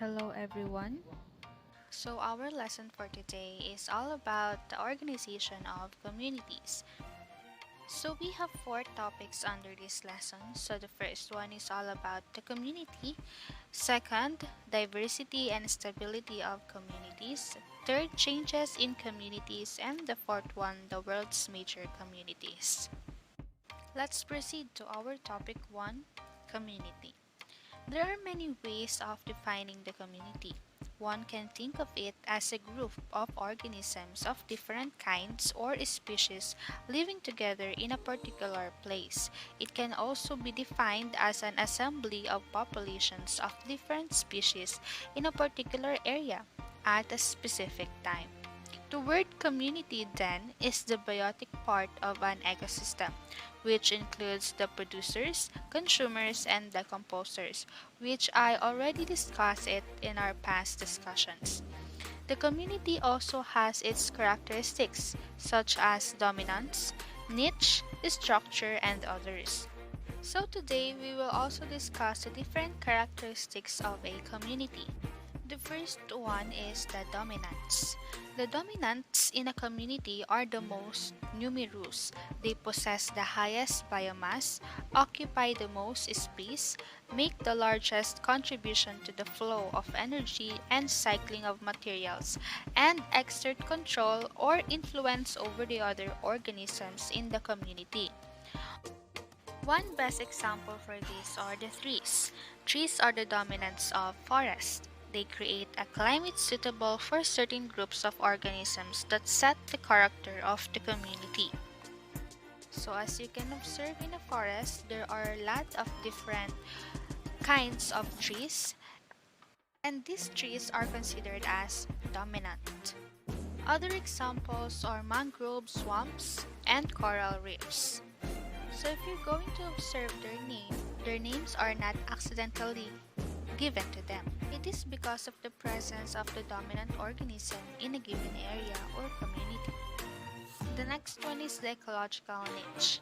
Hello everyone. So, our lesson for today is all about the organization of communities. So, we have four topics under this lesson. So, the first one is all about the community. Second, diversity and stability of communities. Third, changes in communities. And the fourth one, the world's major communities. Let's proceed to our topic one, community. There are many ways of defining the community. One can think of it as a group of organisms of different kinds or species living together in a particular place. It can also be defined as an assembly of populations of different species in a particular area at a specific time. The word community then is the biotic part of an ecosystem, which includes the producers, consumers, and the composers, which I already discussed it in our past discussions. The community also has its characteristics, such as dominance, niche, structure, and others. So today we will also discuss the different characteristics of a community. The first one is the dominants. The dominants in a community are the most numerous. They possess the highest biomass, occupy the most space, make the largest contribution to the flow of energy and cycling of materials, and exert control or influence over the other organisms in the community. One best example for this are the trees. Trees are the dominants of forests. They create a climate suitable for certain groups of organisms that set the character of the community. So as you can observe in a forest, there are a lot of different kinds of trees, and these trees are considered as dominant. Other examples are mangrove swamps and coral reefs. So if you're going to observe their names are not accidentally given to them. It is because of the presence of the dominant organism in a given area or community. The next one is the ecological niche.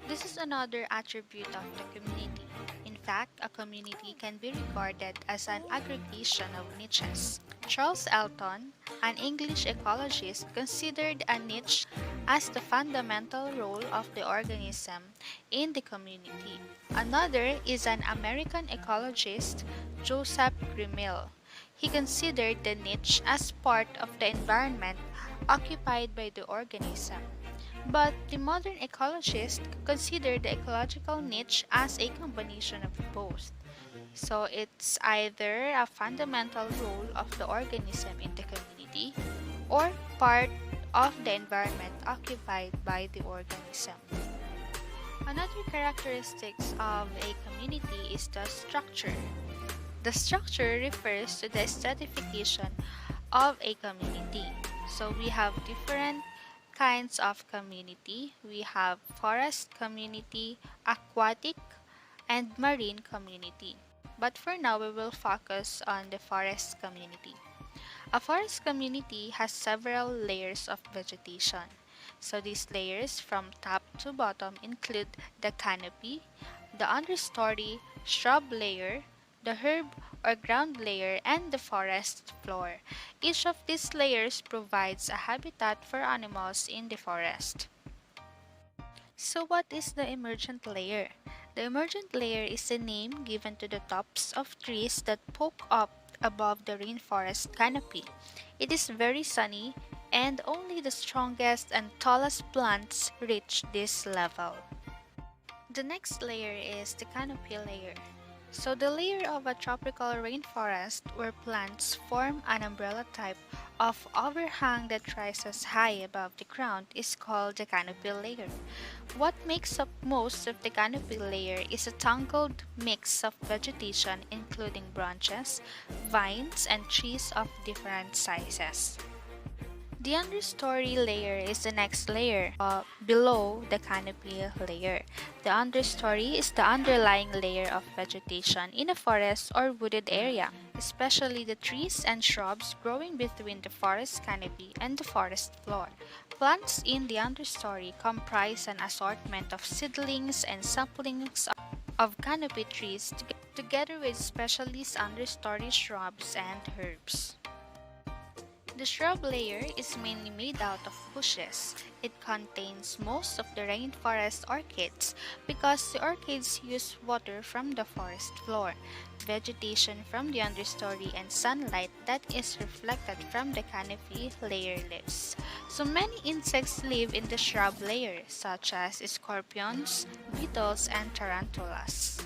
This is another attribute of the community. In fact, a community can be regarded as an aggregation of niches. Charles Elton, an English ecologist, considered a niche as the fundamental role of the organism in the community. Another is an American ecologist, Joseph Grimmill. He considered the niche as part of the environment occupied by the organism. But the modern ecologists consider the ecological niche as a combination of both. So it's either a fundamental role of the organism in the community or part of the environment occupied by the organism. Another characteristics of a community is the structure. The structure refers to the stratification of a community. So we have different kinds of community. We have forest community, aquatic, and marine community. But for now, we will focus on the forest community. A forest community has several layers of vegetation. So these layers from top to bottom include the canopy, the understory, shrub layer, the herb or ground layer, and the forest floor. Each of these layers provides a habitat for animals in the forest. So what is the emergent layer? The emergent layer is a name given to the tops of trees that poke up above the rainforest canopy. It is very sunny and only the strongest and tallest plants reach this level. The next layer is the canopy layer. So the layer of a tropical rainforest where plants form an umbrella type of overhang that rises high above the ground is called the canopy layer. What makes up most of the canopy layer is a tangled mix of vegetation including branches, vines, and trees of different sizes. The understory layer is the next layer below the canopy layer. The understory is the underlying layer of vegetation in a forest or wooded area, especially the trees and shrubs growing between the forest canopy and the forest floor. Plants in the understory comprise an assortment of seedlings and saplings of canopy trees together with specialist understory shrubs and herbs. The shrub layer is mainly made out of bushes. It contains most of the rainforest orchids because the orchids use water from the forest floor, vegetation from the understory, and sunlight that is reflected from the canopy layer leaves. So many insects live in the shrub layer, such as scorpions, beetles, and tarantulas.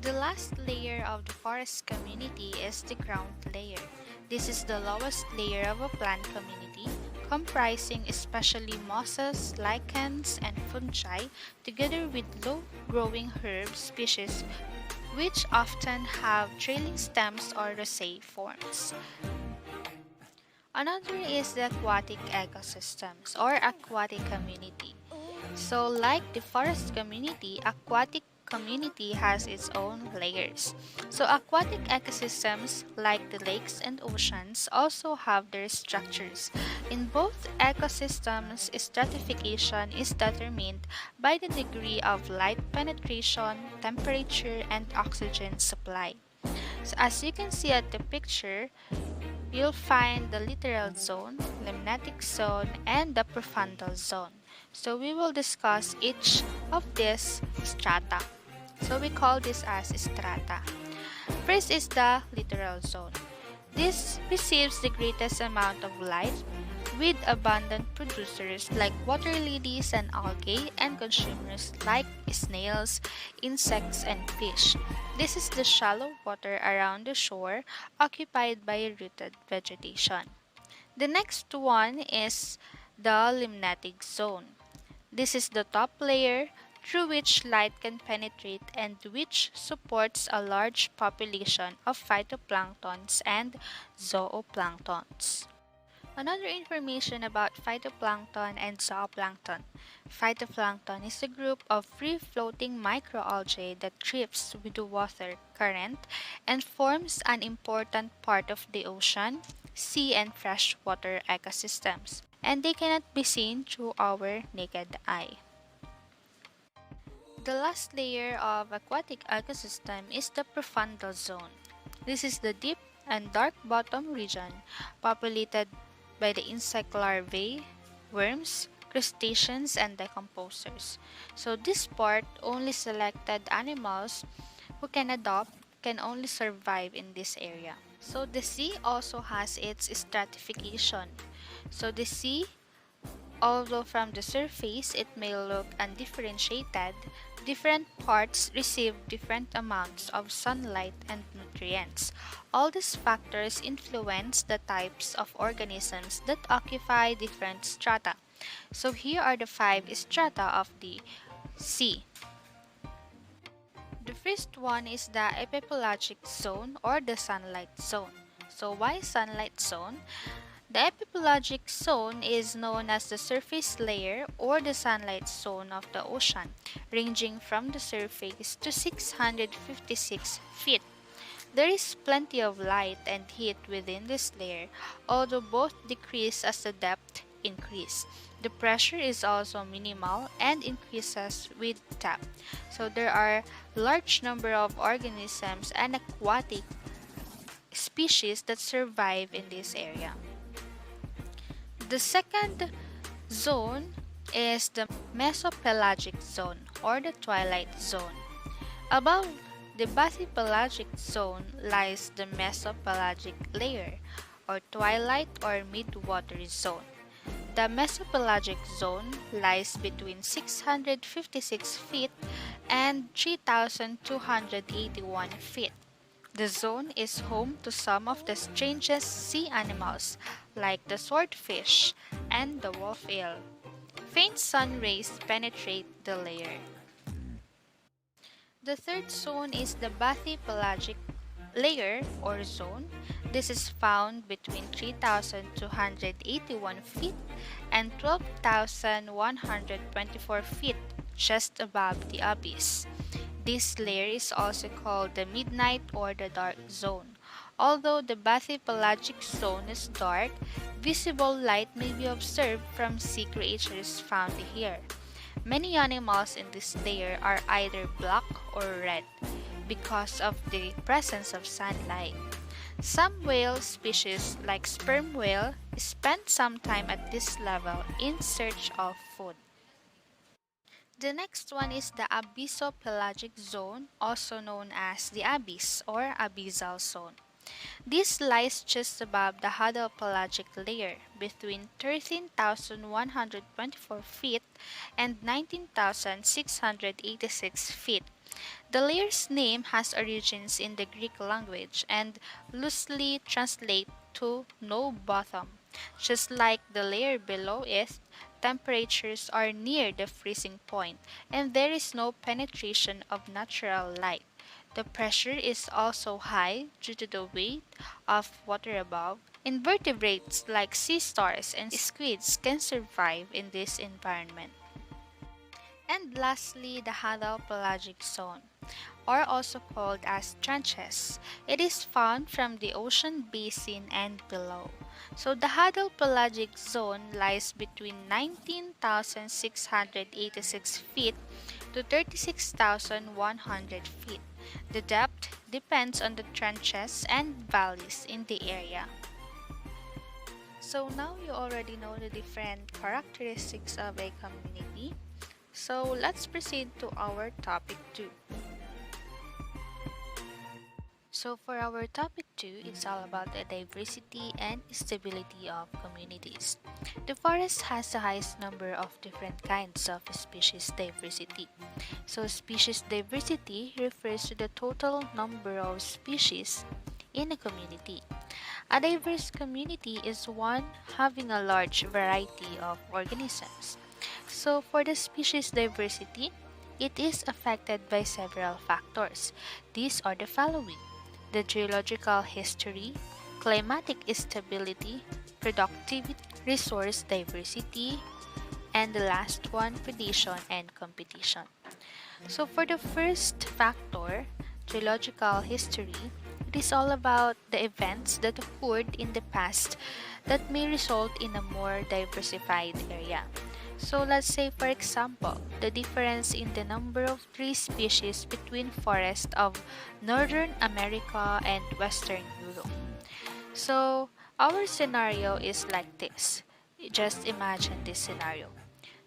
The last layer of the forest community is the ground layer. This is the lowest layer of a plant community, comprising especially mosses, lichens, and fungi, together with low-growing herb species which often have trailing stems or rosette forms. Another is the aquatic ecosystems or aquatic community. So like the forest community, aquatic community has its own layers. So aquatic ecosystems like the lakes and oceans also have their structures. In both ecosystems, stratification is determined by the degree of light penetration, temperature, and oxygen supply. So as you can see at the picture, you'll find the littoral zone, limnatic zone, and the profundal zone. So we will discuss each of these strata. So we call this as strata. First is the littoral zone. This receives the greatest amount of light with abundant producers like water lilies and algae and consumers like snails, insects, and fish. This is the shallow water around the shore occupied by rooted vegetation. The next one is the limnatic zone. This is the top layer through which light can penetrate and which supports a large population of phytoplanktons and zooplanktons. Another information about phytoplankton and zooplankton. Phytoplankton is a group of free-floating microalgae that drifts with the water current and forms an important part of the ocean, sea, and freshwater ecosystems, and they cannot be seen through our naked eye. The last layer of aquatic ecosystem is the profundal zone. This is the deep and dark bottom region populated by the insect larvae, worms, crustaceans, and decomposers. So this part, only selected animals who can adopt can only survive in this area. So the sea also has its stratification. So the sea, although from the surface it may look undifferentiated, different parts receive different amounts of sunlight and nutrients. All these factors influence the types of organisms that occupy different strata. So here are the 5 strata of the sea. The first one is the epipelagic zone or the sunlight zone. So why sunlight zone? The epipelagic zone is known as the surface layer or the sunlight zone of the ocean, ranging from the surface to 656 feet. There is plenty of light and heat within this layer, although both decrease as the depth increases. The pressure is also minimal and increases with depth. So there are large number of organisms and aquatic species that survive in this area. The second zone is the mesopelagic zone or the twilight zone. Above the bathypelagic zone lies the mesopelagic layer or twilight or midwater zone. The mesopelagic zone lies between 656 feet and 3,281 feet. The zone is home to some of the strangest sea animals like the swordfish and the wolf eel. Faint sun rays penetrate the layer. The third zone is the bathypelagic layer or zone. This is found between 3,281 feet and 12,124 feet just above the abyss. This layer is also called the midnight or the dark zone. Although the bathypelagic zone is dark, visible light may be observed from sea creatures found here. Many animals in this layer are either black or red because of the presence of sunlight. Some whale species, like sperm whale, spend some time at this level in search of food. The next one is the abyssopelagic zone, also known as the abyss or abyssal zone. This lies just above the hadopelagic layer, between 13,124 feet and 19,686 feet. The layer's name has origins in the Greek language and loosely translates to no bottom. Just like the layer below it, temperatures are near the freezing point and there is no penetration of natural light. The pressure is also high due to the weight of water above. Invertebrates like sea stars and squids can survive in this environment. And lastly, the hadopelagic zone, or also called as trenches. It is found from the ocean basin and below. So the hadopelagic zone lies between 19,686 feet to 36,100 feet. The depth depends on the trenches and valleys in the area. So now you already know the different characteristics of a community. So let's proceed to our topic 2. So for our topic 2, it's all about the diversity and stability of communities. The forest has the highest number of different kinds of species diversity. So species diversity refers to the total number of species in a community. A diverse community is one having a large variety of organisms. So for the species diversity, it is affected by several factors. These are the following: the geological history, climatic stability, productivity, resource diversity, and the last one, predation and competition. So for the first factor, geological history, it is all about the events that occurred in the past that may result in a more diversified area. So let's say, for example, the difference in the number of tree species between forests of Northern America and Western Europe. So our scenario is like this. Just imagine this scenario.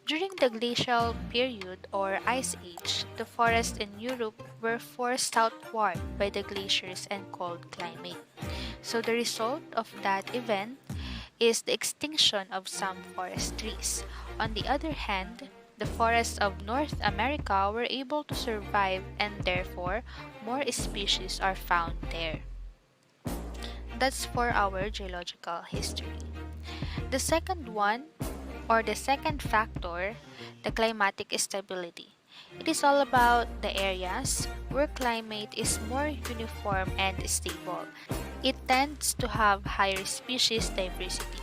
During the glacial period or ice age, the forests in Europe were forced outward by the glaciers and cold climate. So the result of that event is the extinction of some forest trees. On the other hand, the forests of North America were able to survive and therefore more species are found there. That's for our geological history. The second one, or the second factor, the climatic stability. It is all about the areas where climate is more uniform and stable. It tends to have higher species diversity.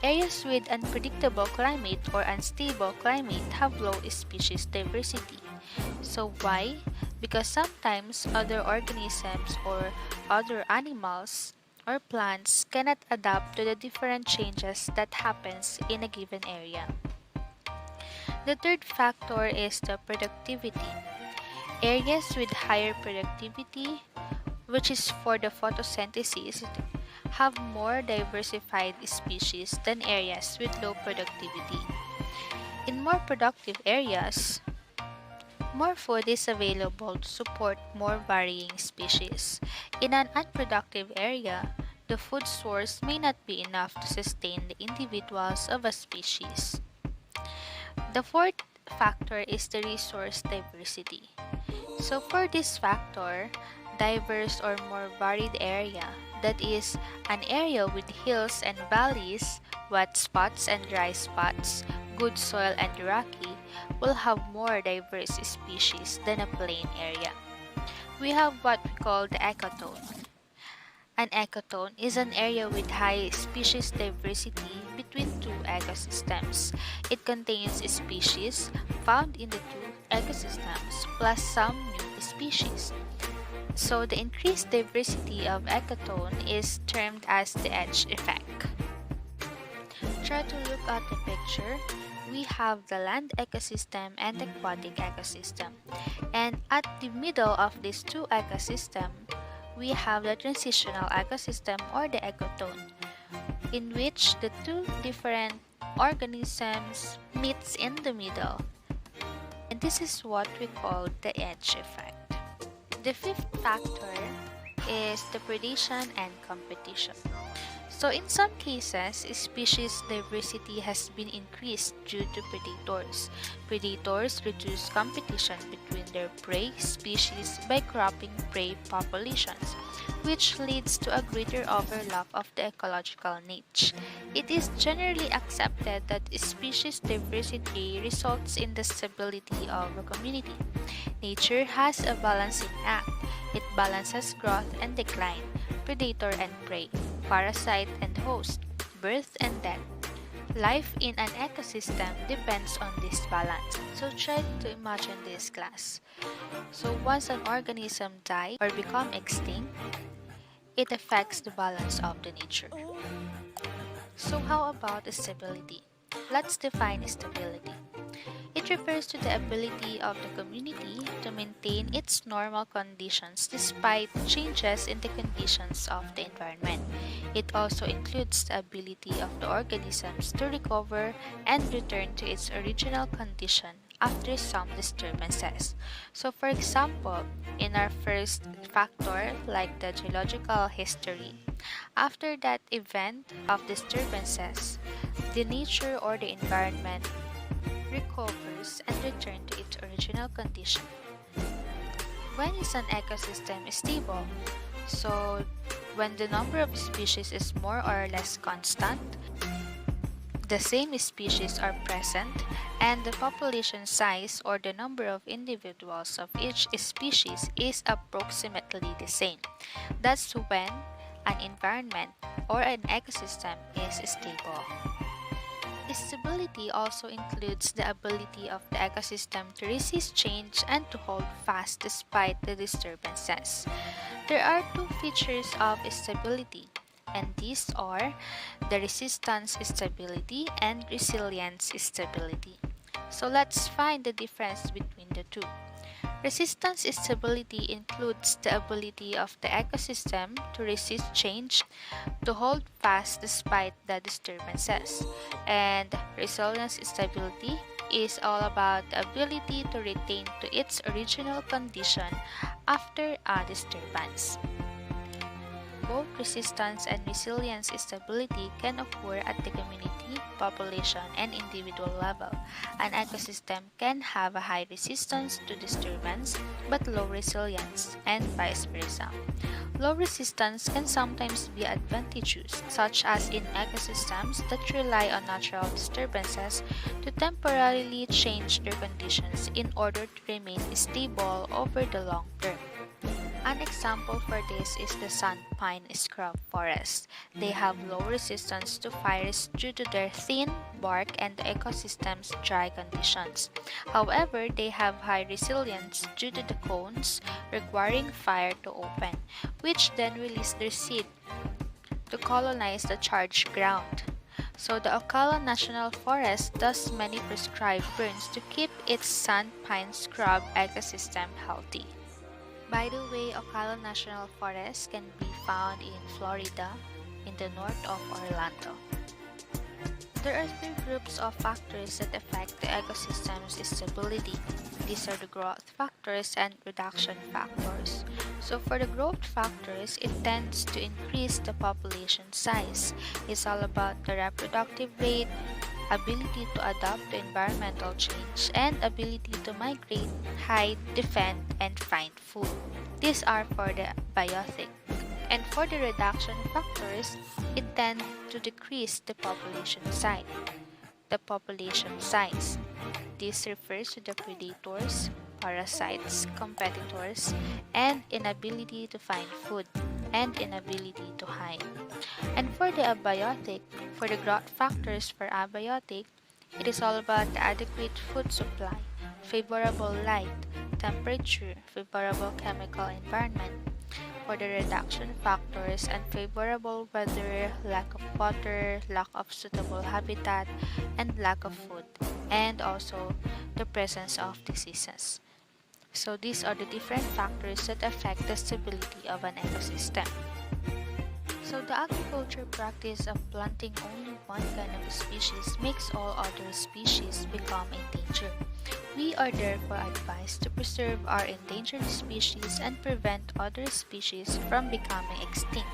Areas with unpredictable climate or unstable climate have low species diversity. So why? Because sometimes other organisms or other animals or plants cannot adapt to the different changes that happens in a given area. The third factor is the productivity. Areas with higher productivity, which is for the photosynthesis, have more diversified species than areas with low productivity. In more productive areas, more food is available to support more varying species. In an unproductive area, the food source may not be enough to sustain the individuals of a species. The fourth factor is the resource diversity. So for this factor, diverse or more varied area, that is, an area with hills and valleys, wet spots and dry spots, good soil and rocky, will have more diverse species than a plain area. We have what we call the ecotone. An ecotone is an area with high species diversity between two ecosystems. It contains species found in the two ecosystems plus some new species. So the increased diversity of ecotone is termed as the edge effect. Try to look at the picture. we have the land ecosystem and aquatic ecosystem. And at the middle of these two ecosystems, we have the transitional ecosystem or the ecotone, in which the two different organisms meets in the middle. And this is what we call the edge effect. The fifth factor is the predation and competition. So in some cases, species diversity has been increased due to predators. Predators reduce competition between their prey species by cropping prey populations, which leads to a greater overlap of the ecological niche. It is generally accepted that species diversity results in the stability of a community. Nature has a balancing act. It balances growth and decline, predator and prey, parasite and host, birth and death. Life in an ecosystem depends on this balance. So try to imagine this, class. So once an organism dies or become extinct, it affects the balance of the nature. So how about stability? Let's define stability. It refers to the ability of the community to maintain its normal conditions despite changes in the conditions of the environment. It also includes the ability of the organisms to recover and return to its original condition after some disturbances. So for example, in our first factor, like the geological history, after that event of disturbances, the nature or the environment recovers and returns to its original condition. When is an ecosystem stable? So, when the number of species is more or less constant, the same species are present, and the population size or the number of individuals of each species is approximately the same. That's when an environment or an ecosystem is stable. Stability also includes the ability of the ecosystem to resist change and to hold fast despite the disturbances. There are two features of stability, and these are the resistance stability and resilience stability. So let's find the difference between the two. Resistance stability includes the ability of the ecosystem to resist change, to hold fast despite the disturbances. And resilience stability is all about the ability to retain to its original condition after a disturbance. Both resistance and resilience stability can occur at the community, population, and individual level. An ecosystem can have a high resistance to disturbance but low resilience, and vice versa. Low resistance can sometimes be advantageous, such as in ecosystems that rely on natural disturbances to temporarily change their conditions in order to remain stable over the long term. An example for this is the sand pine scrub forest. They have low resistance to fires due to their thin bark and the ecosystem's dry conditions. However, they have high resilience due to the cones requiring fire to open, which then release their seed to colonize the charged ground. So the Ocala National Forest does many prescribed burns to keep its sand pine scrub ecosystem healthy. By the way, Ocala National Forest can be found in Florida, in the north of Orlando. There are three groups of factors that affect the ecosystem's stability. These are the growth factors and reduction factors. So for the growth factors, it tends to increase the population size. It's all about the reproductive rate, ability to adapt to environmental change, and ability to migrate, hide, defend, and find food. These are for the biotic. And for the reduction factors, it tends to decrease the population size. The population size. This refers to the predators, parasites, competitors, and inability to find food, and inability to hide. And for the abiotic, for the growth factors for abiotic, it is all about the adequate food supply, favorable light, temperature, favorable chemical environment. for the reduction factors, unfavorable weather, lack of water, lack of suitable habitat, and lack of food, and also the presence of diseases. So these are the different factors that affect the stability of an ecosystem. So the agriculture practice of planting only one kind of species makes all other species become endangered. We are therefore advised to preserve our endangered species and prevent other species from becoming extinct.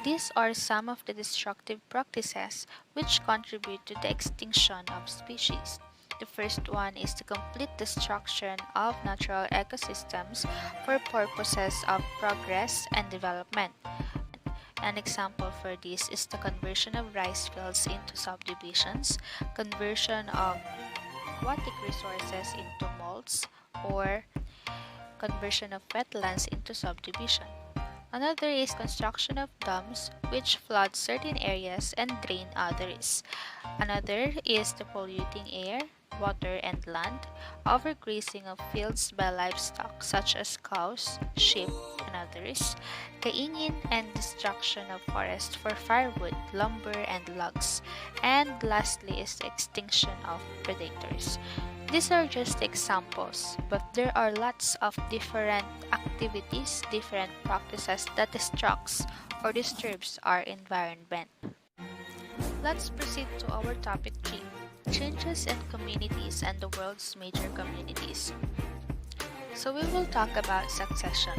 These are some of the destructive practices which contribute to the extinction of species. The first one is the complete destruction of natural ecosystems for purposes of progress and development. An example for this is the conversion of rice fields into subdivisions, conversion of aquatic resources into malls, or conversion of wetlands into subdivision. Another is construction of dams which flood certain areas and drain others. Another is the polluting air, water, and land, overgrazing of fields by livestock such as cows, sheep, and others, cainging and destruction of forests for firewood, lumber, and logs, and lastly is the extinction of predators. These are just examples, but there are lots of different activities, different practices that destructs or disturbs our environment. Let's proceed to our topic 3, changes in communities and the world's major communities. So we will talk about succession.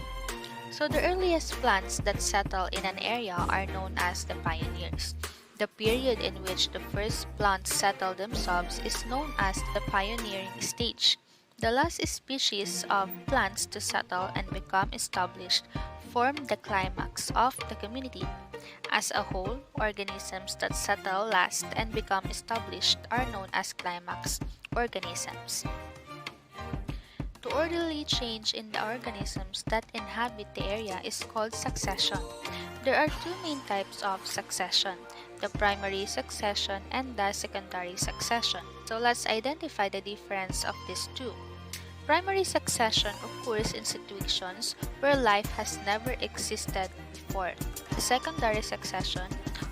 So the earliest plants that settle in an area are known as the pioneers. The period in which the first plants settle themselves is known as the pioneering stage. The last species of plants to settle and become established form the climax of the community. As a whole, organisms that settle last and become established are known as climax organisms. The orderly change in the organisms that inhabit the area is called succession. There are two main types of succession, the primary succession and the secondary succession. So let's identify the difference of these two. Primary succession occurs in situations where life has never existed before. The secondary succession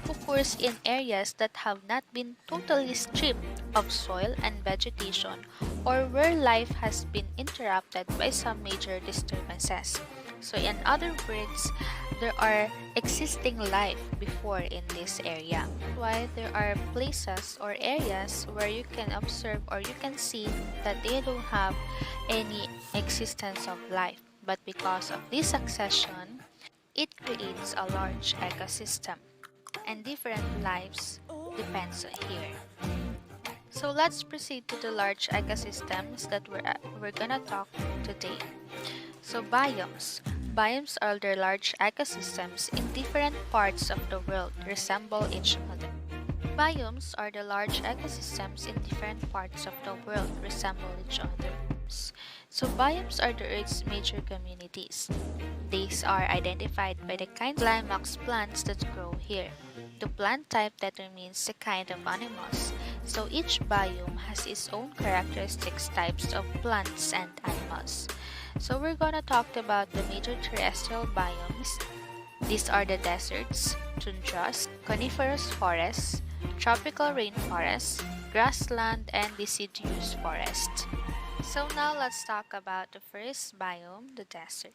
occurs in areas that have not been totally stripped of soil and vegetation, or where life has been interrupted by some major disturbances. So in other words, there are existing life before in this area. Why there are places or areas where you can observe or you can see that they don't have any existence of life. But because of this succession, it creates a large ecosystem. And different lives depends on here. So let's proceed to the large ecosystems that we're gonna talk today. So biomes. Biomes are the large ecosystems in different parts of the world resemble each other. Biomes are the large ecosystems in different parts of the world resemble each other. So biomes are the Earth's major communities. These are identified by the kind of climax plants that grow here. The plant type determines the kind of animals. So each biome has its own characteristics types of plants and animals. So we're gonna talk about the major terrestrial biomes. These are the deserts, tundras, coniferous forests, tropical rainforests, grassland, and deciduous forest. So now let's talk about the first biome, the desert.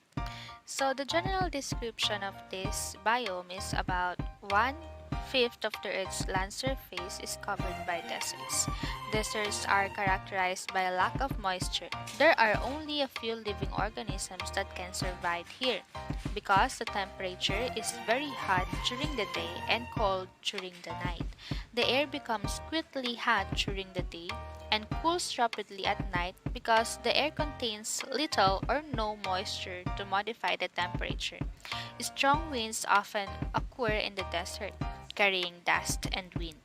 So the general description of this biome is about 1/5 of the Earth's land surface is covered by deserts. Deserts are characterized by a lack of moisture. There are only a few living organisms that can survive here because the temperature is very hot during the day and cold during the night. The air becomes quickly hot during the day and cools rapidly at night because the air contains little or no moisture to modify the temperature. Strong winds often occur in the desert, carrying dust and wind.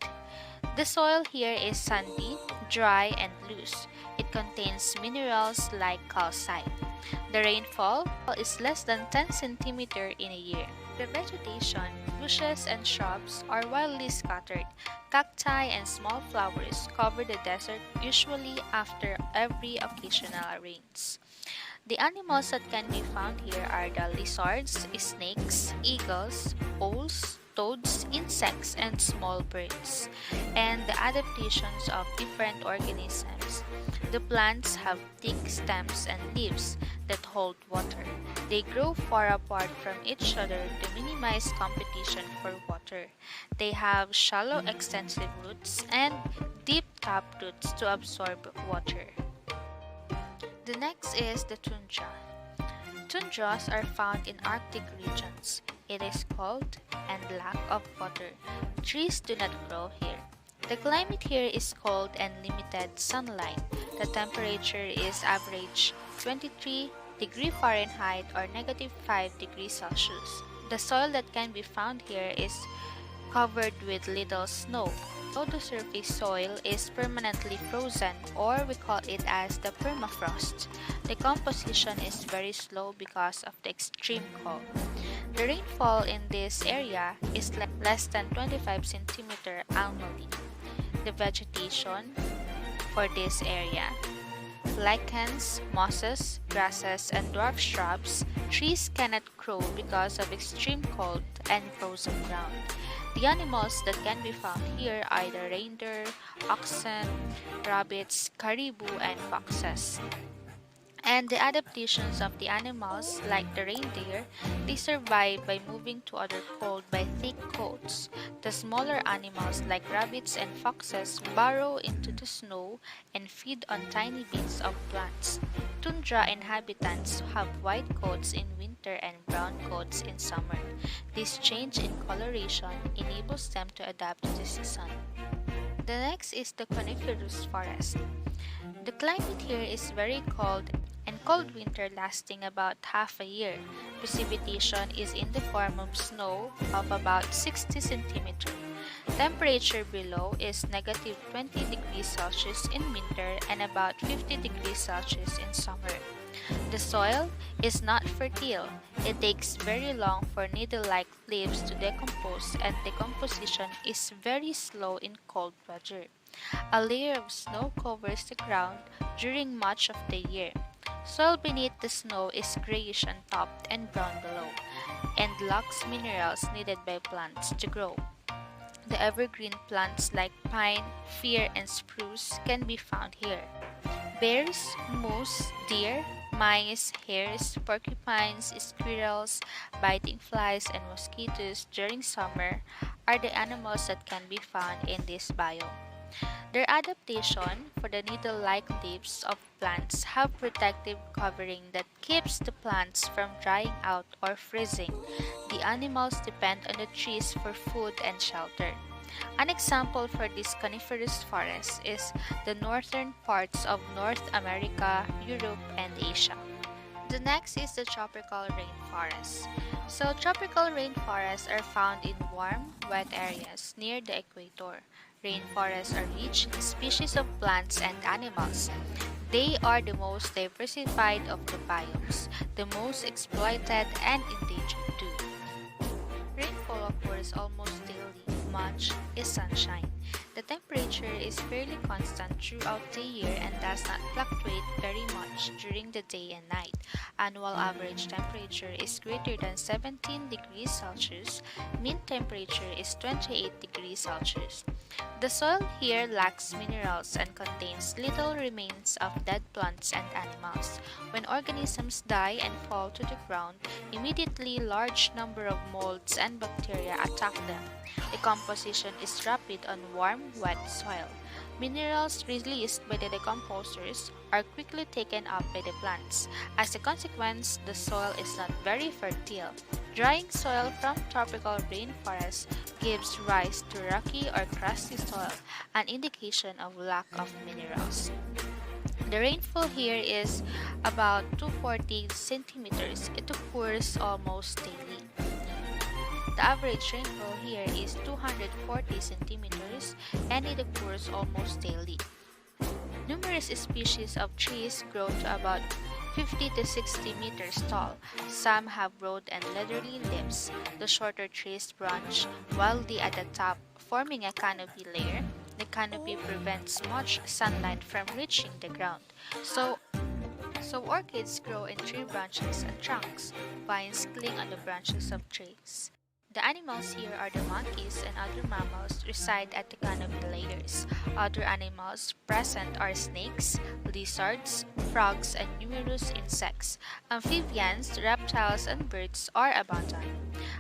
The soil here is sandy, dry, and loose. It contains minerals like calcite. The rainfall is less than 10 centimeters in a year. The vegetation, bushes and shrubs are widely scattered. Cacti and small flowers cover the desert usually after every occasional rains. The animals that can be found here are the lizards, snakes, eagles, owls, toads, insects, and small birds. And the adaptations of different organisms. The plants have thick stems and leaves that hold water. They grow far apart from each other to minimize competition for water. They have shallow extensive roots and deep tap roots to absorb water. The next is the tundra. Tundras are found in Arctic regions. It is cold and lack of water. Trees do not grow here. The climate here is cold and limited sunlight. The temperature is average 23 degrees Fahrenheit or -5 degrees Celsius. The soil that can be found here is covered with little snow. So the surface soil is permanently frozen, or we call it as the permafrost. The composition is very slow because of the extreme cold. The rainfall in this area is less than 25 centimeters annually. The vegetation for this area: lichens, mosses, grasses, and dwarf shrubs. Trees cannot grow because of extreme cold and frozen ground. The animals that can be found here are the reindeer, oxen, rabbits, caribou, and foxes. And the adaptations of the animals, like the reindeer, they survive by moving to other cold by thick coats. The smaller animals, like rabbits and foxes, burrow into the snow and feed on tiny bits of plants. Tundra inhabitants have white coats in winter and brown coats in summer. This change in coloration enables them to adapt to the season. The next is the coniferous forest. The climate here is very cold and cold winter lasting about half a year. Precipitation is in the form of snow of about 60 centimeters. Temperature below is -20 degrees Celsius in winter and about 50 degrees Celsius in summer. The soil is not fertile. It takes very long for needle-like leaves to decompose, and decomposition is very slow in cold weather. A layer of snow covers the ground during much of the year. Soil beneath the snow is grayish on top and brown below, and lacks minerals needed by plants to grow. The evergreen plants like pine, fir, and spruce can be found here. Bears, moose, deer, mice, hares, porcupines, squirrels, biting flies, and mosquitoes during summer are the animals that can be found in this biome. Their adaptation for the needle-like leaves of plants have protective covering that keeps the plants from drying out or freezing. The animals depend on the trees for food and shelter. An example for this coniferous forest is the northern parts of North America, Europe, and Asia. The next is the tropical rainforest. So tropical rainforests are found in warm, wet areas near the equator. Rainforests are rich in species of plants and animals. They are the most diversified of the biomes, the most exploited and endangered too. Rainfall occurs almost daily. Much is sunshine. The temperature is fairly constant throughout the year and does not fluctuate very much during the day and night. Annual average temperature is greater than 17 degrees Celsius. Mean temperature is 28 degrees Celsius. The soil here lacks minerals and contains little remains of dead plants and animals. When organisms die and fall to the ground, immediately large number of molds and bacteria attack them. Decomposition is rapid on warm, wet soil. Minerals released by the decomposers are quickly taken up by the plants. As a consequence, the soil is not very fertile. Drying soil from tropical rainforests gives rise to rocky or crusty soil, an indication of lack of minerals. The rainfall here is about 240 centimeters. It occurs almost daily. The average rainfall here is 240 centimeters and it occurs almost daily. Numerous species of trees grow to about 50 to 60 meters tall. Some have broad and leathery limbs. The shorter trees branch wildly at the top, forming a canopy layer. The canopy prevents much sunlight from reaching the ground. So, So orchids grow in tree branches and trunks. Vines cling on the branches of trees. The animals here are the monkeys and other mammals reside at the canopy layers. Other animals present are snakes, lizards, frogs, and numerous insects. Amphibians, reptiles, and birds are abundant.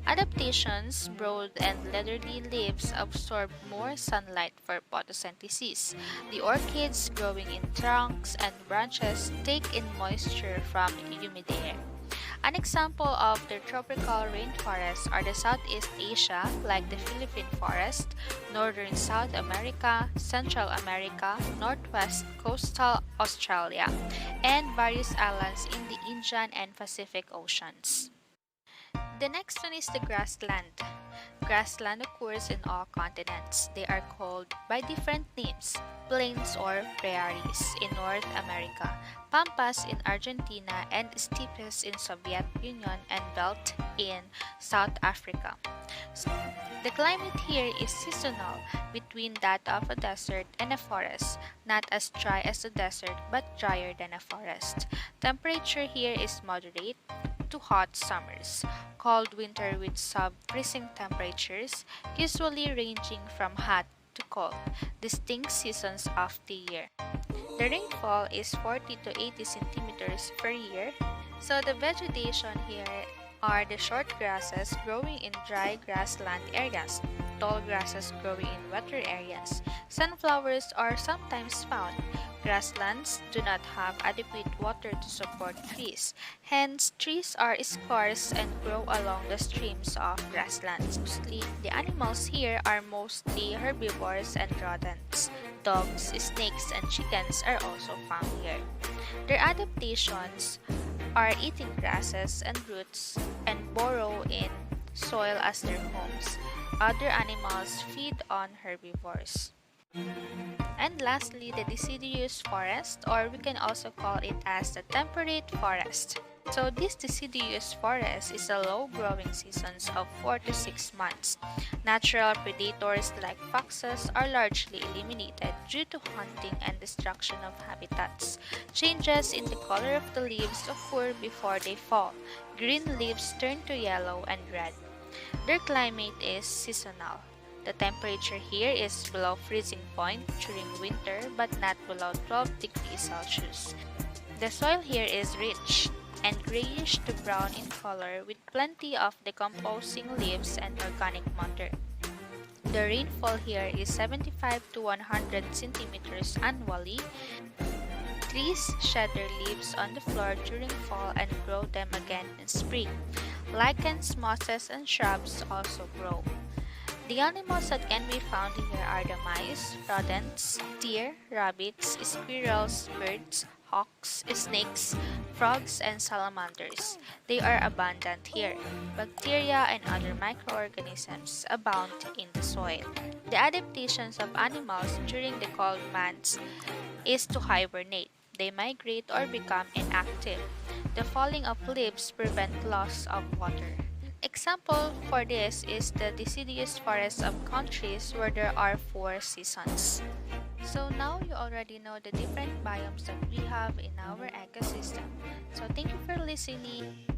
Adaptations, broad and leathery leaves absorb more sunlight for photosynthesis. The orchids growing in trunks and branches take in moisture from humid air. An example of the tropical rainforests are the Southeast Asia, like the Philippine forest, Northern South America, Central America, Northwest coastal Australia, and various islands in the Indian and Pacific Oceans. The next one is the grassland. Grassland occurs in all continents. They are called by different names: plains or prairies in North America, pampas in Argentina, and steppes in Soviet Union and veld in South Africa. The climate here is seasonal, between that of a desert and a forest, not as dry as a desert but drier than a forest. Temperature here is moderate to hot summers, cold winter with sub-freezing temperatures, usually ranging from hot to cold, distinct seasons of the year. The rainfall is 40 to 80 centimeters per year. So the vegetation here are the short grasses growing in dry grassland areas, tall grasses growing in wetter areas. Sunflowers are sometimes found. Grasslands do not have adequate water to support trees. Hence, trees are scarce and grow along the streams of grasslands. Mostly, the animals here are mostly herbivores and rodents. Dogs, snakes, and chickens are also found here. Their adaptations are eating grasses and roots and burrow in soil as their homes. Other animals feed on herbivores. And lastly, the deciduous forest, or we can also call it as the temperate forest. So this deciduous forest is a low-growing seasons of 4 to 6 months. Natural predators like foxes are largely eliminated due to hunting and destruction of habitats. Changes in the color of the leaves occur before they fall. Green leaves turn to yellow and red. Their climate is seasonal. The temperature here is below freezing point during winter but not below 12 degrees Celsius. The soil here is rich and grayish to brown in color with plenty of decomposing leaves and organic matter. The rainfall here is 75 to 100 centimeters annually. Trees shed their leaves on the floor during fall and grow them again in spring. Lichens, mosses, and shrubs also grow. The animals that can be found here are the mice, rodents, deer, rabbits, squirrels, birds, hawks, snakes, frogs, and salamanders. They are abundant here. Bacteria and other microorganisms abound in the soil. The adaptations of animals during the cold months is to hibernate. They migrate or become inactive. The falling of leaves prevent loss of water. Example for this is the deciduous forest of countries where there are 4 seasons. So now you already know the different biomes that we have in our ecosystem. So thank you for listening.